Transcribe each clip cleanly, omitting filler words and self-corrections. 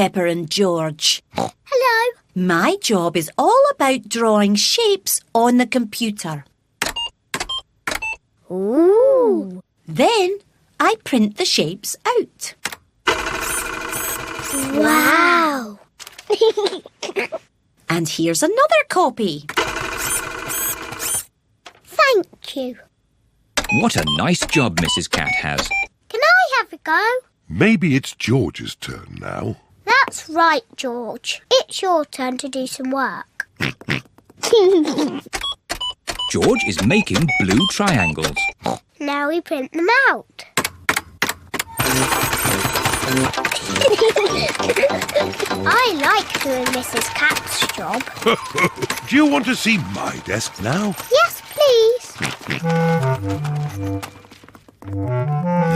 Peppa and George. Hello. My job is all about drawing shapes on the computer. Ooh. Then I print the shapes out. Wow. And here's another copy. Thank you. What a nice job Mrs. Cat has. Can I have a go? Maybe it's George's turn now. That's right, George. It's your turn to do some work. George is making blue triangles. Now we print them out. I like doing Mrs. Cat's job. Do you want to see my desk now? Yes, please.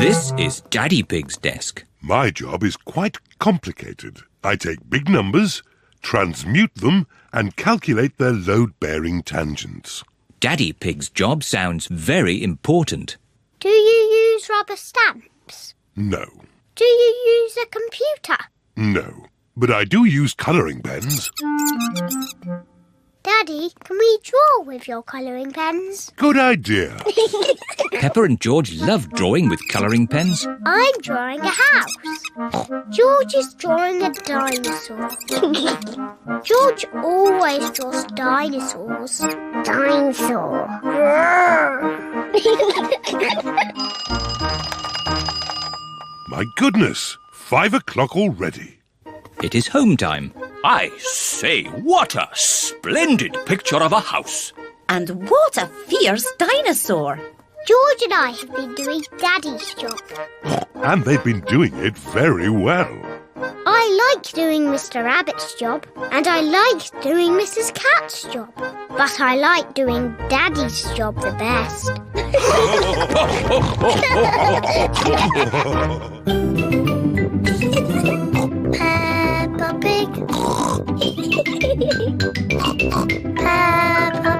This is Daddy Pig's desk. My job is quite complicated. I take big numbers, transmute them, and calculate their load-bearing tangents. Daddy Pig's job sounds very important. Do you use rubber stamps? No. Do you use a computer? No. But I do use colouring pens. Daddy, can we draw with your colouring pens? Good idea. Peppa and George love drawing with colouring pens. I'm drawing a house. George is drawing a dinosaur. George always draws dinosaurs. Dinosaur. My goodness, 5 o'clock already. It is home time. I say, what a splendid picture of a house. And what a fierce dinosaur! George and I have been doing Daddy's job. And they've been doing it very well. I like doing Mr. Rabbit's job, and I like doing Mrs. Cat's job. But I like doing Daddy's job the best. Peppa Pig. Peppa Pig. Peppa